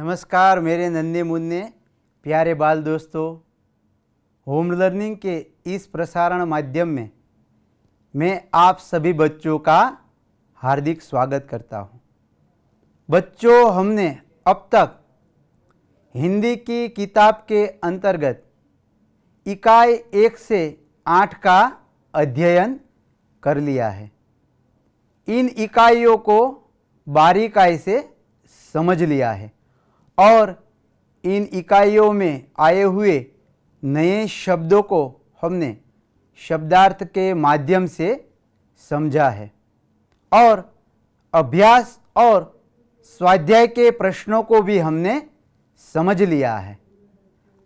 नमस्कार मेरे नन्हे मुन्ने प्यारे बाल दोस्तों। होम लर्निंग के इस प्रसारण माध्यम में मैं आप सभी बच्चों का हार्दिक स्वागत करता हूं। बच्चों, हमने अब तक हिंदी की किताब के अंतर्गत इकाई 1 से 8 का अध्ययन कर लिया है। इन इकाइयों को बारीकाई से समझ लिया है और इन इकाइयों में आए हुए नए शब्दों को हमने शब्दार्थ के माध्यम से समझा है और अभ्यास और स्वाध्याय के प्रश्नों को भी हमने समझ लिया है।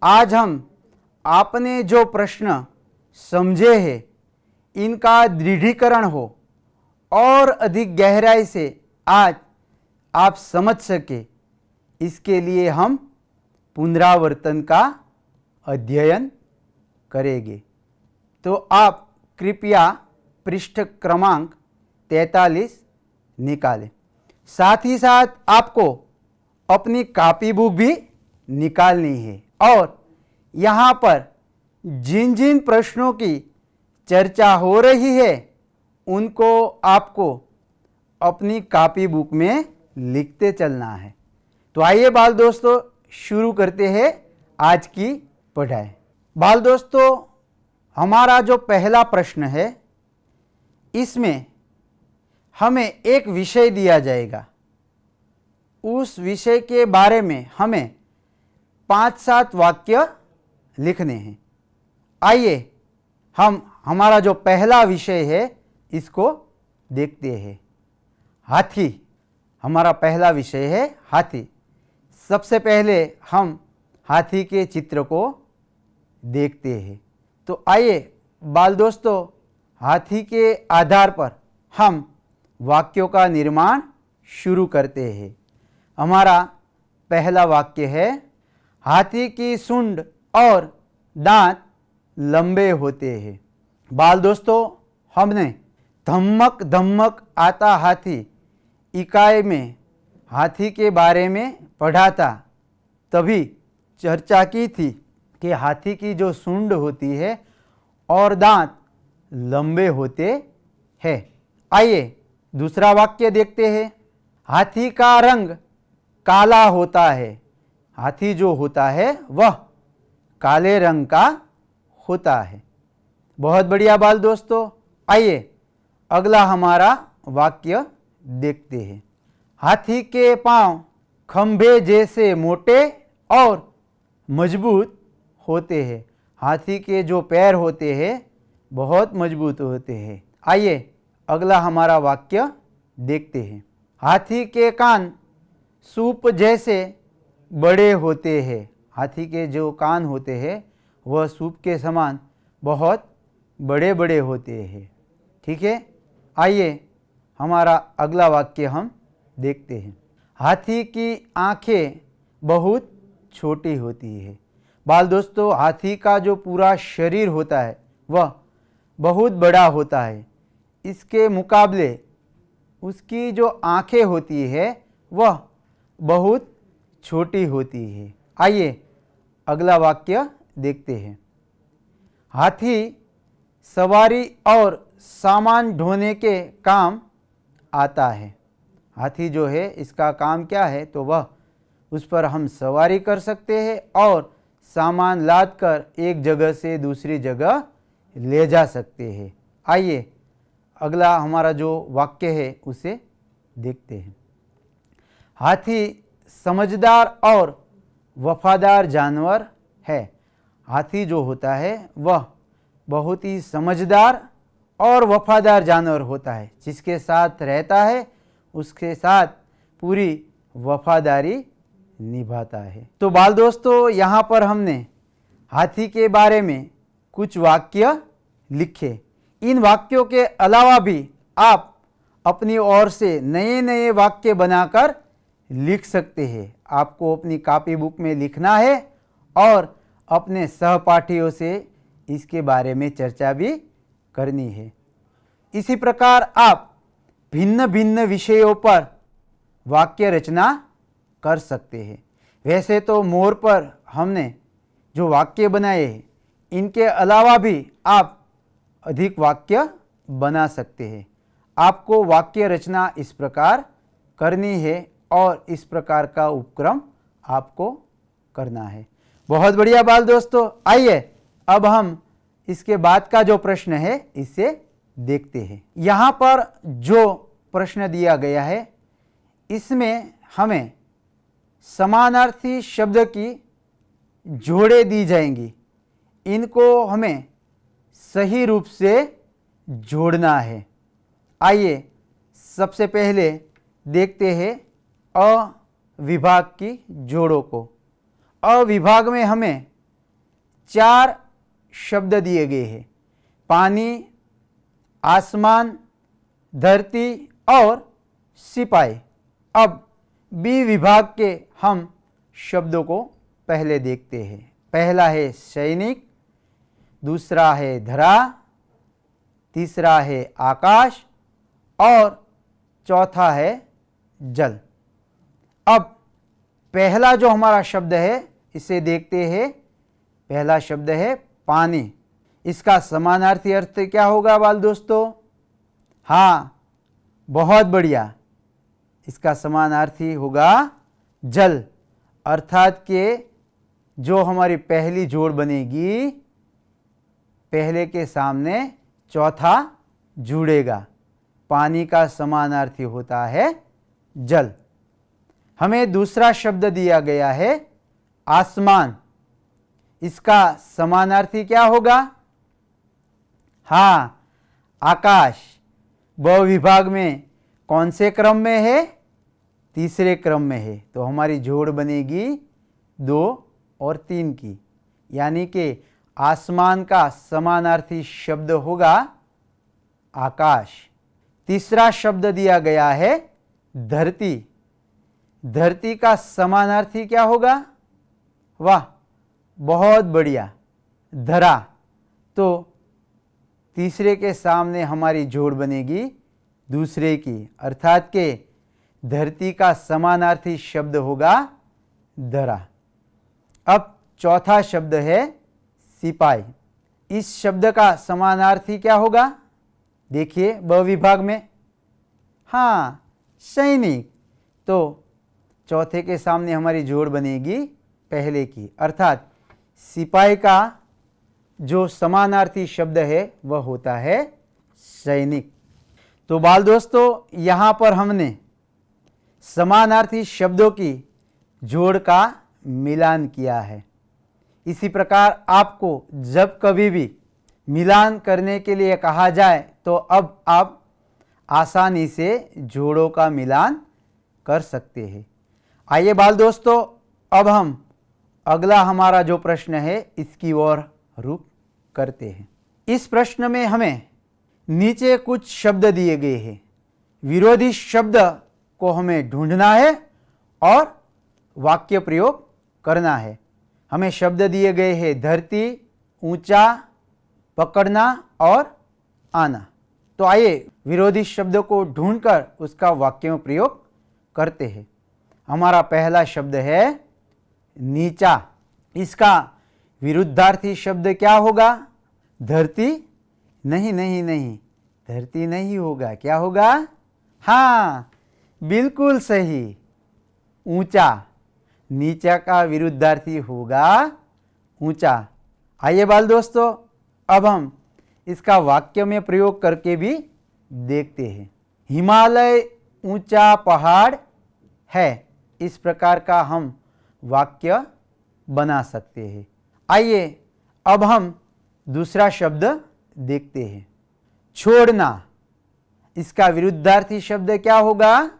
आज हम आपने जो प्रश्न समझे हैं इनका दृढ़ीकरण हो और अधिक गहराई से आज आप समझ सके, इसके लिए हम पुनरावर्तन का अध्ययन करेंगे। तो आप कृपया पृष्ठ क्रमांक 43 निकालें। साथ ही साथ आपको अपनी कॉपी बुक भी निकालनी है और यहाँ पर जिन जिन प्रश्नों की चर्चा हो रही है उनको आपको अपनी कॉपी बुक में लिखते चलना है। तो आइए बाल दोस्तों, शुरू करते हैं आज की पढ़ाई। बाल दोस्तों, हमारा जो पहला प्रश्न है इसमें हमें एक विषय दिया जाएगा। उस विषय के बारे में हमें 5-7 वाक्य लिखने हैं। आइए हम हमारा जो पहला विषय है इसको देखते हैं। हाथी हमारा पहला विषय है, हाथी। सबसे पहले हम हाथी के चित्र को देखते हैं। तो आइए बाल दोस्तों, हाथी के आधार पर हम वाक्यों का निर्माण शुरू करते हैं। हमारा पहला वाक्य है, हाथी की सूंड और दांत लंबे होते हैं। बाल दोस्तों, हमने धमक धमक आता हाथी इकाई में हाथी के बारे में पढ़ा था। तभी चर्चा की थी कि हाथी की जो सूंड होती है और दांत लंबे होते हैं। आइए दूसरा वाक्य देखते हैं। हाथी का रंग काला होता है। हाथी जो होता है वह काले रंग का होता है। बहुत बढ़िया बाल दोस्तों, आइए अगला हमारा वाक्य देखते हैं। हाथी के पांव खंभे जैसे मोटे और मजबूत होते हैं। हाथी के जो पैर होते हैं बहुत मजबूत होते हैं। आइए अगला हमारा वाक्य देखते हैं। हाथी के कान सूप जैसे बड़े होते हैं। हाथी के जो कान होते हैं वह सूप के समान बहुत बड़े बड़े होते हैं। ठीक है, आइए हमारा अगला वाक्य हम देखते हैं। हाथी की आंखें बहुत छोटी होती है। बाल दोस्तों, हाथी का जो पूरा शरीर होता है वह बहुत बड़ा होता है। इसके मुकाबले उसकी जो आंखें होती है वह बहुत छोटी होती है। आइए अगला वाक्य देखते हैं। हाथी सवारी और सामान ढोने के काम आता है। हाथी जो है इसका काम क्या है, तो वह उस पर हम सवारी कर सकते हैं और सामान लाद कर एक जगह से दूसरी जगह ले जा सकते हैं। आइए अगला हमारा जो वाक्य है उसे देखते हैं। हाथी समझदार और वफादार जानवर है। हाथी जो होता है वह बहुत ही समझदार और वफादार जानवर होता है। जिसके साथ रहता है उसके साथ पूरी वफादारी निभाता है। तो बाल दोस्तों, यहाँ पर हमने हाथी के बारे में कुछ वाक्य लिखे। इन वाक्यों के अलावा भी आप अपनी ओर से नए नए वाक्य बनाकर लिख सकते हैं। आपको अपनी कॉपी बुक में लिखना है और अपने सहपाठियों से इसके बारे में चर्चा भी करनी है। इसी प्रकार आप भिन्न भिन्न विषयों पर वाक्य रचना कर सकते हैं। वैसे तो मोर पर हमने जो वाक्य बनाए हैं, इनके अलावा भी आप अधिक वाक्य बना सकते हैं। आपको वाक्य रचना इस प्रकार करनी है और इस प्रकार का उपक्रम आपको करना है। बहुत बढ़िया बाल दोस्तों, आइए अब हम इसके बाद का जो प्रश्न है इसे देखते हैं। यहाँ पर जो प्रश्न दिया गया है इसमें हमें समानार्थी शब्द की जोड़े दी जाएंगी, इनको हमें सही रूप से जोड़ना है। आइए सबसे पहले देखते हैं अ विभाग की जोड़ों को। अ विभाग में हमें 4 शब्द दिए गए हैं, पानी, आसमान, धरती और सिपाही। अब बी विभाग के हम शब्दों को पहले देखते हैं। पहला है सैनिक, दूसरा है धरा, तीसरा है आकाश और चौथा है जल। अब पहला जो हमारा शब्द है इसे देखते हैं। पहला शब्द है पानी। इसका समानार्थी अर्थ क्या होगा बाल दोस्तों? हाँ, बहुत बढ़िया, इसका समानार्थी होगा जल। अर्थात कि जो हमारी पहली जोड़ बनेगी, पहले के सामने चौथा जुड़ेगा। पानी का समानार्थी होता है जल। हमें दूसरा शब्द दिया गया है आसमान। इसका समानार्थी क्या होगा? हाँ, आकाश। ब विभाग में कौन से क्रम में है? तीसरे क्रम में है। तो हमारी जोड़ बनेगी 2 और 3 की, यानी कि आसमान का समानार्थी शब्द होगा आकाश। तीसरा शब्द दिया गया है धरती। धरती का समानार्थी क्या होगा? वाह, बहुत बढ़िया, धरा। तो तीसरे के सामने हमारी जोड़ बनेगी दूसरे की, अर्थात के धरती का समानार्थी शब्द होगा धरा। अब चौथा शब्द है सिपाही। इस शब्द का समानार्थी क्या होगा? देखिए ब विभाग में, हाँ, सैनिक। तो चौथे के सामने हमारी जोड़ बनेगी पहले की, अर्थात सिपाही का जो समानार्थी शब्द है वह होता है सैनिक। तो बाल दोस्तों, यहाँ पर हमने समानार्थी शब्दों की जोड़ का मिलान किया है। इसी प्रकार आपको जब कभी भी मिलान करने के लिए कहा जाए तो अब आप आसानी से जोड़ों का मिलान कर सकते हैं। आइए बाल दोस्तों, अब हम अगला हमारा जो प्रश्न है इसकी ओर रुख करते हैं। इस प्रश्न में हमें नीचे कुछ शब्द दिए गए हैं। विरोधी शब्द को हमें ढूंढना है और वाक्य प्रयोग करना है। हमें शब्द दिए गए हैं धरती, ऊंचा, पकड़ना और आना। तो आइए विरोधी शब्द को ढूंढकर उसका वाक्य में प्रयोग करते हैं। हमारा पहला शब्द है नीचा। इसका विरुद्धार्थी शब्द क्या होगा? धरती? नहीं नहीं नहीं, धरती नहीं होगा। क्या होगा? हाँ, बिल्कुल सही, ऊंचा। नीचा का विरुद्धार्थी होगा ऊंचा। आइए बाल दोस्तों, अब हम इसका वाक्य में प्रयोग करके भी देखते हैं। हिमालय ऊंचा पहाड़ है। इस प्रकार का हम वाक्य बना सकते हैं। आइए अब हम दूसरा शब्द देखते हैं, छोड़ना। इसका विरुद्धार्थी शब्द क्या होगा?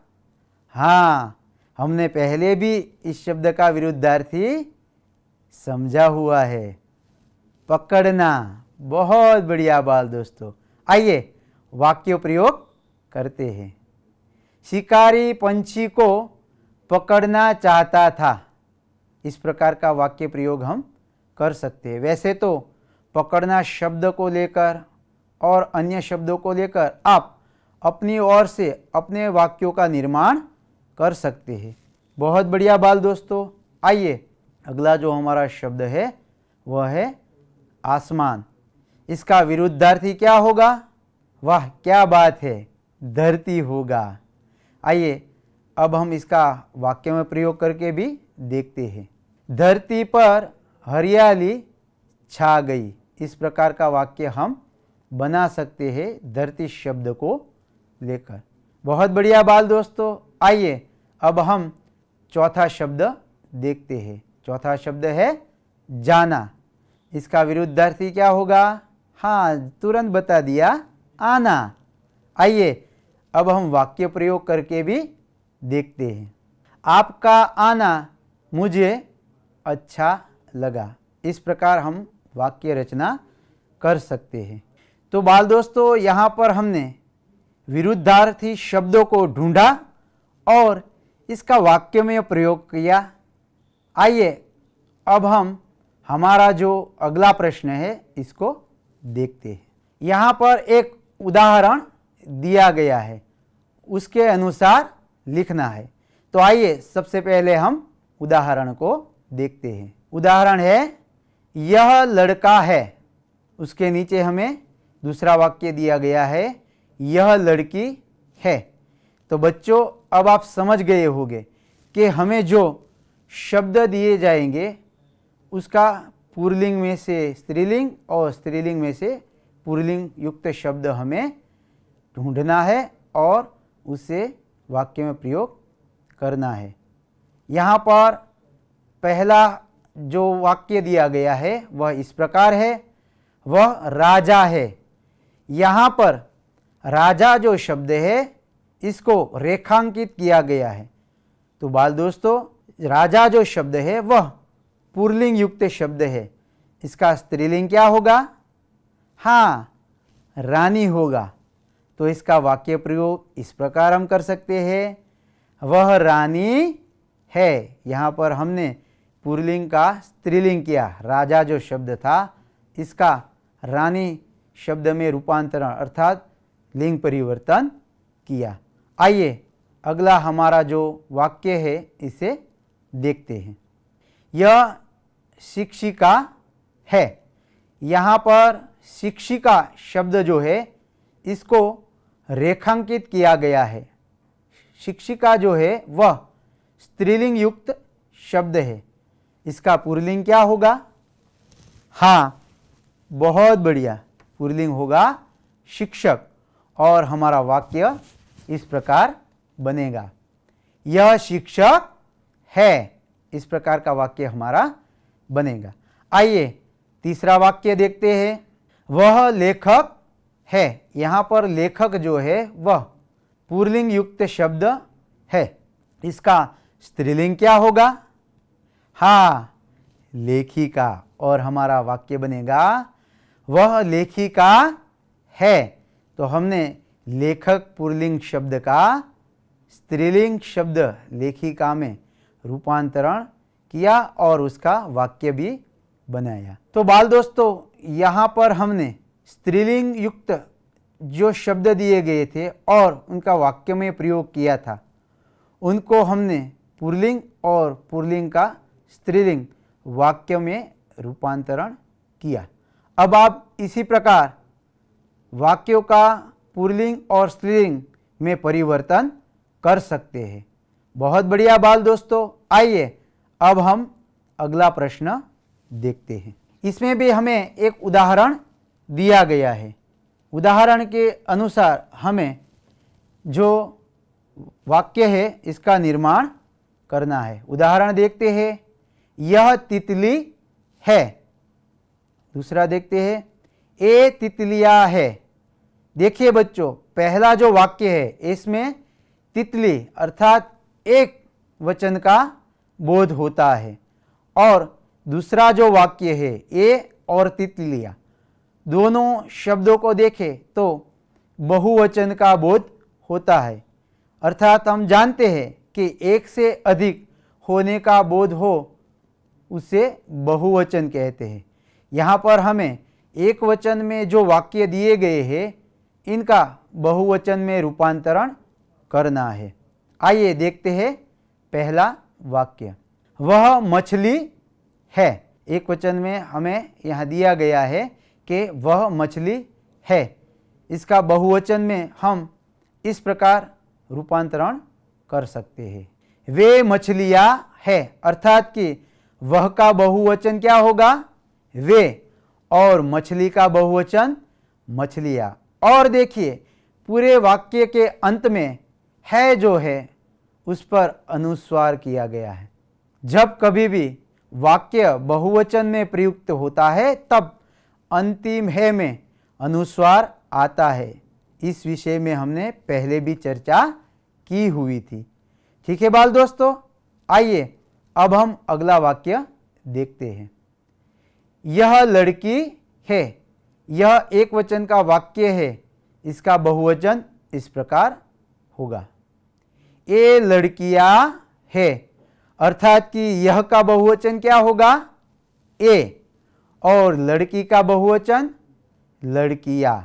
हाँ, हमने पहले भी इस शब्द का विरुद्धार्थी समझा हुआ है, पकड़ना। बहुत बढ़िया बाल दोस्तों, आइए वाक्य प्रयोग करते हैं। शिकारी पंछी को पकड़ना चाहता था। इस प्रकार का वाक्य प्रयोग हम कर सकते हैं। वैसे तो पकड़ना शब्द को लेकर और अन्य शब्दों को लेकर आप अपनी ओर से अपने वाक्यों का निर्माण कर सकते हैं। बहुत बढ़िया बाल दोस्तों, आइए अगला जो हमारा शब्द है वह है आसमान। इसका विरुद्धार्थी क्या होगा? वाह क्या बात है, धरती होगा। आइए अब हम इसका वाक्य में प्रयोग करके भी देखते हैं। धरती पर हरियाली छा गई, इस प्रकार का वाक्य हम बना सकते हैं धरती शब्द को लेकर। बहुत बढ़िया बाल दोस्तों, आइए अब हम चौथा शब्द देखते हैं। चौथा शब्द है जाना। इसका विरुद्धार्थी क्या होगा? हाँ तुरंत बता दिया, आना। आइए अब हम वाक्य प्रयोग करके भी देखते हैं। आपका आना मुझे अच्छा लगा, इस प्रकार हम वाक्य रचना कर सकते हैं। तो बाल दोस्तों यहाँ पर हमने विरुद्धार्थी शब्दों को ढूंढा और इसका वाक्य में प्रयोग किया। आइए अब हम हमारा जो अगला प्रश्न है इसको देखते हैं। यहाँ पर एक उदाहरण दिया गया है, उसके अनुसार लिखना है। तो आइए सबसे पहले हम उदाहरण को देखते हैं। उदाहरण है यह लड़का है, उसके नीचे हमें दूसरा वाक्य दिया गया है यह लड़की है। तो बच्चों अब आप समझ गए होंगे कि हमें जो शब्द दिए जाएंगे उसका पुल्लिंग में से स्त्रीलिंग और स्त्रीलिंग में से पुल्लिंग युक्त शब्द हमें ढूंढना है और उसे वाक्य में प्रयोग करना है। यहाँ पर पहला जो वाक्य दिया गया है वह इस प्रकार है, वह राजा है। यहाँ पर राजा जो शब्द है इसको रेखांकित किया गया है। तो बाल दोस्तों राजा जो शब्द है वह पुल्लिंग युक्त शब्द है, इसका स्त्रीलिंग क्या होगा? हाँ रानी होगा। तो इसका वाक्य प्रयोग इस प्रकार हम कर सकते हैं, वह रानी है। यहाँ पर हमने पुल्लिंग का स्त्रीलिंग किया, राजा जो शब्द था इसका रानी शब्द में रूपांतरण अर्थात लिंग परिवर्तन किया। आइए अगला हमारा जो वाक्य है इसे देखते हैं। यह शिक्षिका है। यहाँ पर शिक्षिका शब्द जो है इसको रेखांकित किया गया है। शिक्षिका जो है वह स्त्रीलिंग युक्त शब्द है, इसका पुल्लिंग क्या होगा? हाँ बहुत बढ़िया, पुल्लिंग होगा शिक्षक। और हमारा वाक्य इस प्रकार बनेगा, यह शिक्षक है। इस प्रकार का वाक्य हमारा बनेगा। आइए तीसरा वाक्य देखते हैं। वह लेखक है। यहाँ पर लेखक जो है वह पुल्लिंग युक्त शब्द है, इसका स्त्रीलिंग क्या होगा? हाँ लेखिका। और हमारा वाक्य बनेगा वह लेखिका है। तो हमने लेखक पुल्लिंग शब्द का स्त्रीलिंग शब्द लेखिका में रूपांतरण किया और उसका वाक्य भी बनाया। तो बाल दोस्तों यहाँ पर हमने स्त्रीलिंग युक्त जो शब्द दिए गए थे और उनका वाक्य में प्रयोग किया था, उनको हमने पुल्लिंग और पुल्लिंग का स्त्रीलिंग वाक्य में रूपांतरण किया। अब आप इसी प्रकार वाक्यों का पुल्लिंग और स्त्रीलिंग में परिवर्तन कर सकते हैं। बहुत बढ़िया बाल दोस्तों, आइए अब हम अगला प्रश्न देखते हैं। इसमें भी हमें एक उदाहरण दिया गया है। उदाहरण के अनुसार हमें जो वाक्य है इसका निर्माण करना है। उदाहरण देखते हैं, यह तितली है। दूसरा देखते हैं, ए तितलियां है। देखिए बच्चों पहला जो वाक्य है इसमें तितली अर्थात एक वचन का बोध होता है और दूसरा जो वाक्य है ए और तितलियां, दोनों शब्दों को देखें तो बहुवचन का बोध होता है। अर्थात हम जानते हैं कि एक से अधिक होने का बोध हो उसे बहुवचन कहते हैं। यहाँ पर हमें एक वचन में जो वाक्य दिए गए हैं इनका बहुवचन में रूपांतरण करना है। आइए देखते हैं पहला वाक्य। वह मछली है। एक वचन में हमें यहाँ दिया गया है कि वह मछली है। इसका बहुवचन में हम इस प्रकार रूपांतरण कर सकते हैं, वे मछलियाँ है, अर्थात कि वह का बहुवचन क्या होगा, वे, और मछली का बहुवचन मछलियाँ। और देखिए पूरे वाक्य के अंत में है जो है उस पर अनुस्वार किया गया है। जब कभी भी वाक्य बहुवचन में प्रयुक्त होता है तब अंतिम है में अनुस्वार आता है। इस विषय में हमने पहले भी चर्चा की हुई थी। ठीक है बाल दोस्तों, आइए अब हम अगला वाक्य देखते हैं। यह लड़की है, यह एक वचन का वाक्य है, इसका बहुवचन इस प्रकार होगा, ये लड़कियां है, अर्थात कि यह का बहुवचन क्या होगा, ए, और लड़की का बहुवचन लड़कियां,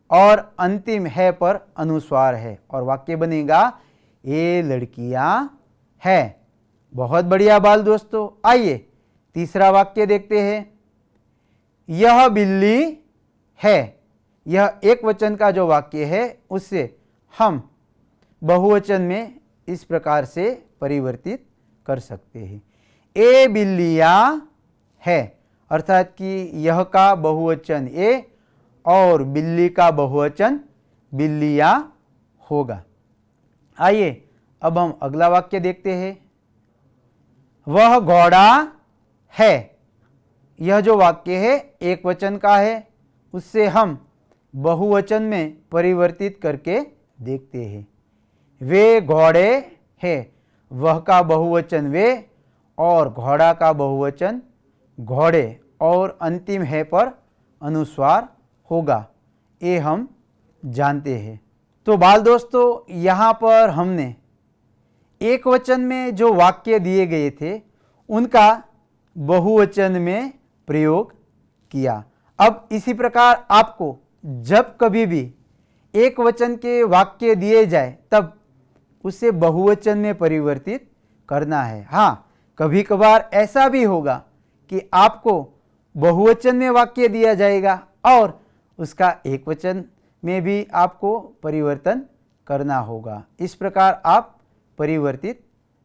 और अंतिम है पर अनुस्वार है और वाक्य बनेगा ये लड़कियां है। बहुत बढ़िया बाल दोस्तों, आइए तीसरा वाक्य देखते हैं। यह बिल्ली है, यह एक वचन का जो वाक्य है उससे हम बहुवचन में इस प्रकार से परिवर्तित कर सकते हैं, ए बिल्लियां है, अर्थात कि यह का बहुवचन ए और बिल्ली का बहुवचन बिल्लियां होगा। आइए अब हम अगला वाक्य देखते हैं। वह घोड़ा है, यह जो वाक्य है एक वचन का है, उससे हम बहुवचन में परिवर्तित करके देखते हैं। वे घोड़े है, वह का बहुवचन वे और घोड़ा का बहुवचन घोड़े, और अंतिम है पर अनुस्वार होगा, ये हम जानते हैं। तो बाल दोस्तों यहाँ पर हमने एक वचन में जो वाक्य दिए गए थे उनका बहुवचन में प्रयोग किया। अब इसी प्रकार आपको जब कभी भी एक वचन के वाक्य दिए जाए तब उसे बहुवचन में परिवर्तित करना है। हाँ, कभी कभार ऐसा भी होगा कि आपको बहुवचन में वाक्य दिया जाएगा और उसका एक वचन में भी आपको परिवर्तन करना होगा। इस प्रकार आप परिवर्तित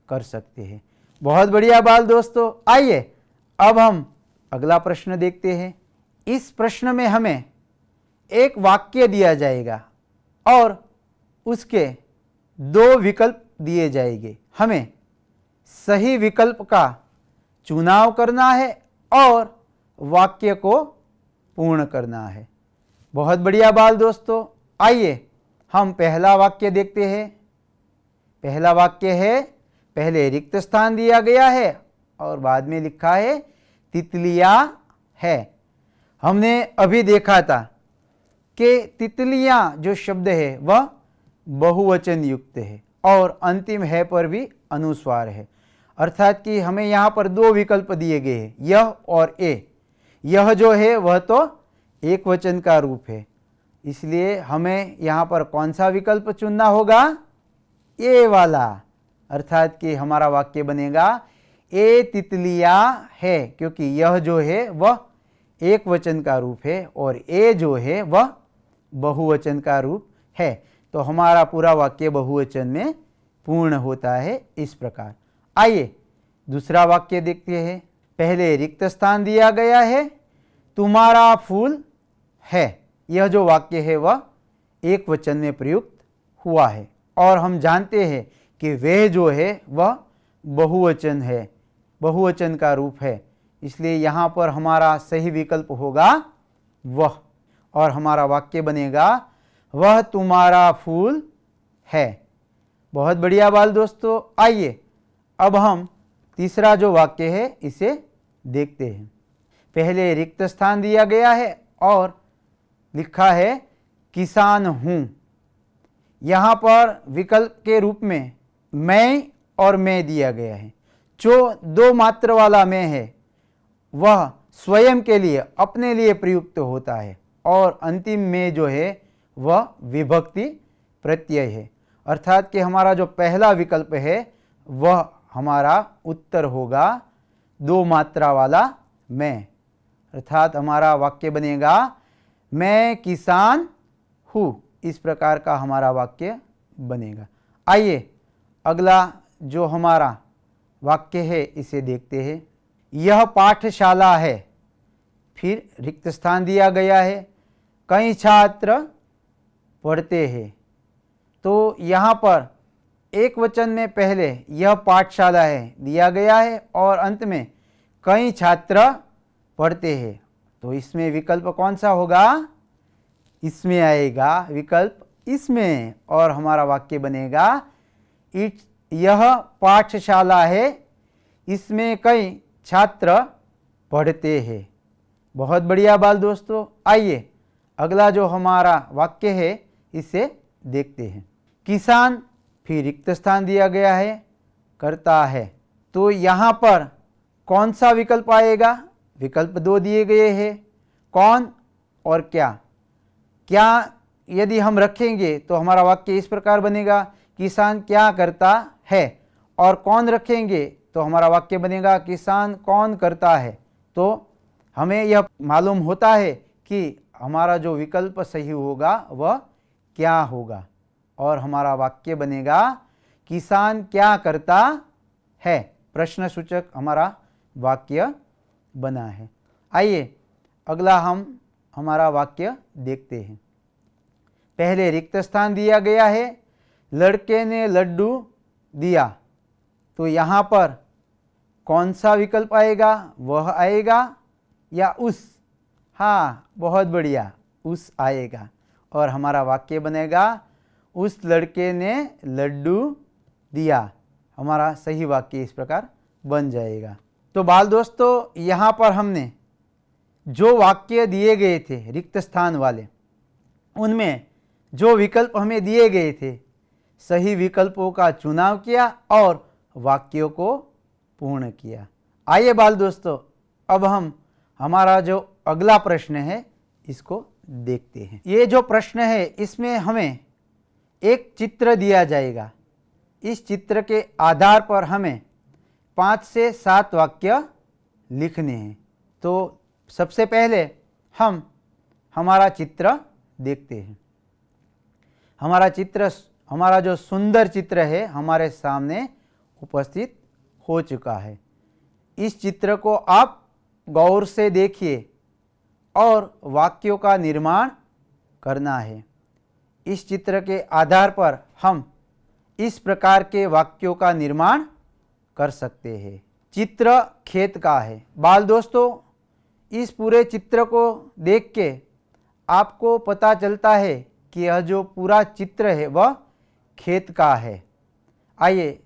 कर सकते हैं। बहुत बढ़िया बाल दोस्तों, आइए अब हम अगला प्रश्न देखते हैं। इस प्रश्न में हमें एक वाक्य दिया जाएगा और उसके दो विकल्प दिए जाएंगे। हमें सही विकल्प का चुनाव करना है और वाक्य को पूर्ण करना है। बहुत बढ़िया बाल दोस्तों, आइए हम पहला वाक्य देखते हैं। पहला वाक्य है, पहले रिक्त स्थान दिया गया है और बाद में लिखा है तितलियां है। हमने अभी देखा था कि तितलियां जो शब्द है वह बहुवचन युक्त है और अंतिम है पर भी अनुस्वार है, अर्थात कि हमें यहाँ पर दो विकल्प दिए गए हैं, यह और ए। यह जो है वह तो एक वचन का रूप है, इसलिए हमें यहाँ पर कौन सा विकल्प चुनना होगा, ए वाला, अर्थात कि हमारा वाक्य बनेगा ए तितलियां है, क्योंकि यह जो है वह एक वचन का रूप है और ए जो है वह बहुवचन का रूप है। तो हमारा पूरा वाक्य बहुवचन में पूर्ण होता है इस प्रकार। आइए दूसरा वाक्य देखते हैं। पहले रिक्त स्थान दिया गया है, तुम्हारा फूल है। यह जो वाक्य है वह एक वचन में प्रयुक्त हुआ है और हम जानते हैं कि वह जो है वह बहुवचन है, बहुवचन का रूप है, इसलिए यहाँ पर हमारा सही विकल्प होगा वह, और हमारा वाक्य बनेगा वह तुम्हारा फूल है। बहुत बढ़िया बाल दोस्तों, आइए अब हम तीसरा जो वाक्य है इसे देखते हैं। पहले रिक्त स्थान दिया गया है और लिखा है किसान हूँ। यहाँ पर विकल्प के रूप में मैं और मैं दिया गया है। जो दो मात्र वाला मैं है वह स्वयं के लिए, अपने लिए प्रयुक्त होता है और अंतिम में जो है वह विभक्ति प्रत्यय है, अर्थात कि हमारा जो पहला विकल्प है वह हमारा उत्तर होगा दो मात्रा वाला मैं, अर्थात हमारा वाक्य बनेगा मैं किसान हूँ। इस प्रकार का हमारा वाक्य बनेगा। आइए अगला जो हमारा वाक्य है इसे देखते हैं। यह पाठशाला है, फिर रिक्त स्थान दिया गया है, कई छात्र पढ़ते हैं। तो यहाँ पर एक वचन में पहले यह पाठशाला है दिया गया है और अंत में कई छात्र पढ़ते हैं। तो इसमें विकल्प कौन सा होगा? इसमें आएगा विकल्प इसमें, और हमारा वाक्य बनेगा यह पाठशाला है, इसमें कई छात्र पढ़ते हैं। बहुत बढ़िया बाल दोस्तों। आइए अगला जो हमारा वाक्य है इसे देखते हैं। किसान, फिर रिक्त स्थान दिया गया है, करता है। तो यहाँ पर कौन सा विकल्प आएगा? विकल्प दो दिए गए हैं, कौन और क्या। क्या यदि हम रखेंगे तो हमारा वाक्य इस प्रकार बनेगा किसान क्या करता है, और कौन रखेंगे तो हमारा वाक्य बनेगा किसान कौन करता है। तो हमें यह मालूम होता है कि हमारा जो विकल्प सही होगा वह क्या होगा, और हमारा वाक्य बनेगा किसान क्या करता है। प्रश्न सूचक हमारा वाक्य बना है। आइए अगला हम हमारा वाक्य देखते हैं। पहले रिक्त स्थान दिया गया है, लड़के ने लड्डू दिया। तो यहाँ पर कौन सा विकल्प आएगा? वह आएगा या उस? हाँ, बहुत बढ़िया, उस आएगा, और हमारा वाक्य बनेगा उस लड़के ने लड्डू दिया। हमारा सही वाक्य इस प्रकार बन जाएगा। तो बाल दोस्तों, यहाँ पर हमने जो वाक्य दिए गए थे रिक्त स्थान वाले, उनमें जो विकल्प हमें दिए गए थे सही विकल्पों का चुनाव किया और वाक्यों को पूर्ण किया। आइए बाल दोस्तों, अब हम हमारा जो अगला प्रश्न है इसको देखते हैं। ये जो प्रश्न है इसमें हमें एक चित्र दिया जाएगा। इस चित्र के आधार पर हमें 5 से 7 वाक्य लिखने हैं। तो सबसे पहले हम हमारा चित्र देखते हैं। हमारा जो सुंदर चित्र है हमारे सामने उपस्थित हो चुका है। इस चित्र को आप गौर से देखिए और वाक्यों का निर्माण करना है। इस चित्र के आधार पर हम इस प्रकार के वाक्यों का निर्माण कर सकते हैं। चित्र खेत का है। बाल दोस्तों, इस पूरे चित्र को देख के आपको पता चलता है कि यह जो पूरा चित्र है वह खेत का है। आइए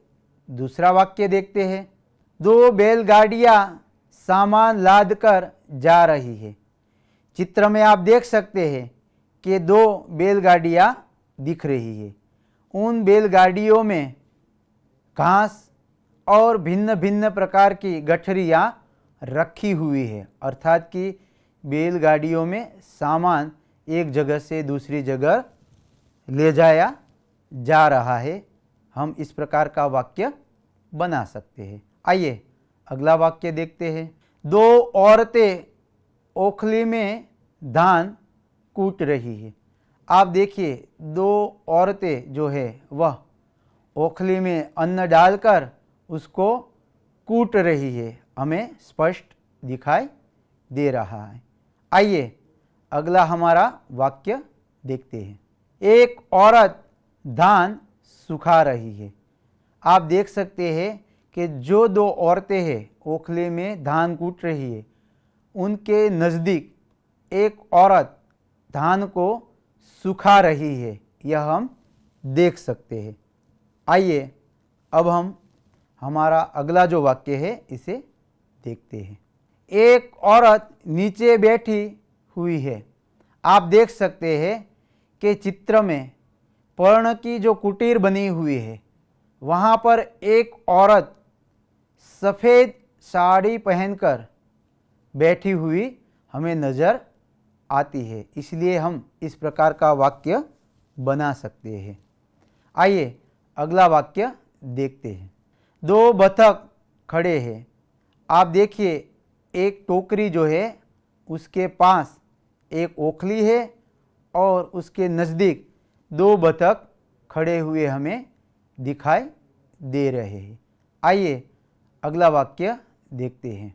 दूसरा वाक्य देखते हैं। 2 बैलगाड़ियाँ सामान लाद कर जा रही है। चित्र में आप देख सकते हैं कि 2 बैलगाड़ियाँ दिख रही है। उन बैलगाड़ियों में घास और भिन्न भिन्न प्रकार की गठरियाँ रखी हुई है, अर्थात कि बैलगाड़ियों में सामान एक जगह से दूसरी जगह ले जाया जा रहा है। हम इस प्रकार का वाक्य बना सकते हैं। आइए अगला वाक्य देखते हैं। 2 औरतें ओखली में धान कूट रही है। आप देखिए 2 औरतें जो है वह ओखली में अन्न डालकर उसको कूट रही है, हमें स्पष्ट दिखाई दे रहा है। आइए अगला हमारा वाक्य देखते हैं। एक औरत धान सुखा रही है। आप देख सकते हैं कि जो 2 औरतें हैं ओखले में धान कूट रही है, उनके नज़दीक एक औरत धान को सुखा रही है, यह हम देख सकते हैं। आइए अब हम हमारा अगला जो वाक्य है इसे देखते हैं। एक औरत नीचे बैठी हुई है। आप देख सकते हैं कि चित्र में पर्ण की जो कुटीर बनी हुई है वहाँ पर एक औरत सफ़ेद साड़ी पहनकर बैठी हुई हमें नज़र आती है, इसलिए हम इस प्रकार का वाक्य बना सकते हैं। आइए अगला वाक्य देखते हैं। दो बतख खड़े हैं। आप देखिए एक टोकरी जो है उसके पास एक ओखली है और उसके नज़दीक दो बतख खड़े हुए हमें दिखाई दे रहे हैं। आइए अगला वाक्य देखते हैं।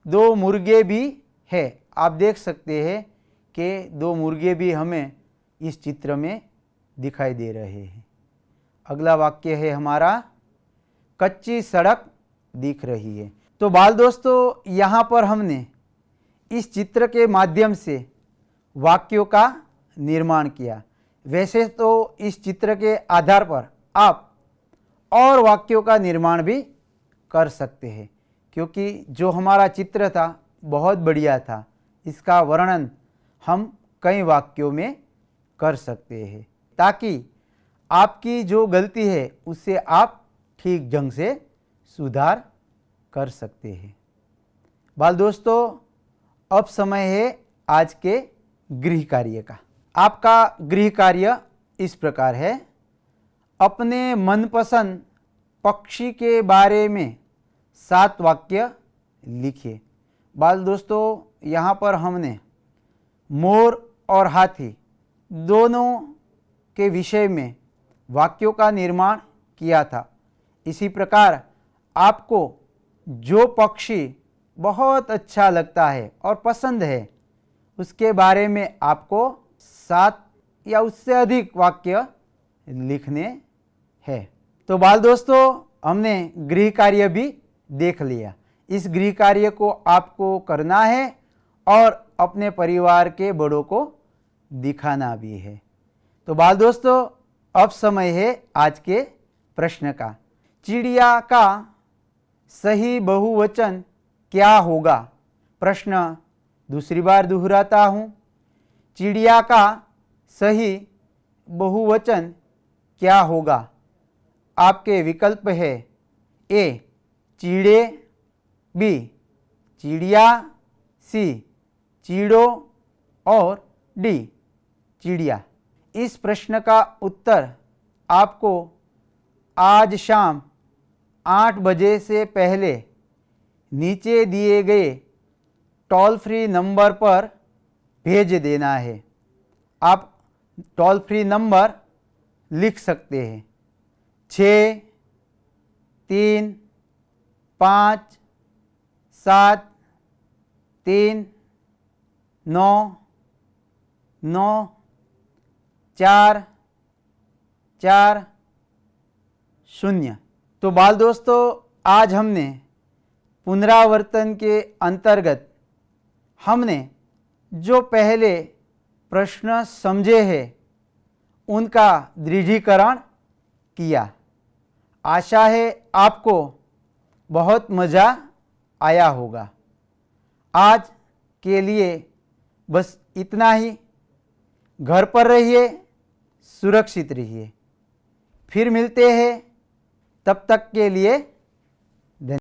दो मुर्गे भी है। आप देख सकते हैं कि दो मुर्गे भी हमें इस चित्र में दिखाई दे रहे हैं। अगला वाक्य है हमारा, कच्ची सड़क दिख रही है। तो बाल दोस्तों, यहाँ पर हमने इस चित्र के माध्यम से वाक्यों का निर्माण किया। वैसे तो इस चित्र के आधार पर आप और वाक्यों का निर्माण भी कर सकते हैं, क्योंकि जो हमारा चित्र था बहुत बढ़िया था। इसका वर्णन हम कई वाक्यों में कर सकते हैं, ताकि आपकी जो गलती है उससे आप ठीक ढंग से सुधार कर सकते हैं। बाल दोस्तों, अब समय है आज के गृह कार्य का। आपका गृह कार्य इस प्रकार है, अपने मनपसंद पक्षी के बारे में 7 वाक्य लिखिए। बाल दोस्तों, यहाँ पर हमने मोर और हाथी दोनों के विषय में वाक्यों का निर्माण किया था। इसी प्रकार आपको जो पक्षी बहुत अच्छा लगता है और पसंद है उसके बारे में आपको 7 या उससे अधिक वाक्य लिखने हैं। तो बाल दोस्तों, हमने गृह कार्य भी देख लिया। इस गृह कार्य को आपको करना है और अपने परिवार के बड़ों को दिखाना भी है। तो बाल दोस्तों, अब समय है आज के प्रश्न का। चिड़िया का सही बहुवचन क्या होगा? प्रश्न दूसरी बार दोहराता हूँ। चिड़िया का सही बहुवचन क्या होगा? आपके विकल्प है ए चीड़े, बी चिड़िया, सी चीड़ों और डी चिड़िया। इस प्रश्न का उत्तर आपको आज शाम 8 बजे से पहले नीचे दिए गए टोल फ्री नंबर पर भेज देना है। आप टोल फ्री नंबर लिख सकते हैं 6 3 5 7 3 9 9 4 4 0। तो बाल दोस्तों, आज हमने पुनरावर्तन के अंतर्गत हमने जो पहले प्रश्न समझे हैं उनका दृढ़ीकरण किया। आशा है आपको बहुत मज़ा आया होगा। आज के लिए बस इतना ही। घर पर रहिए, सुरक्षित रहिए। फिर मिलते हैं, तब तक के लिए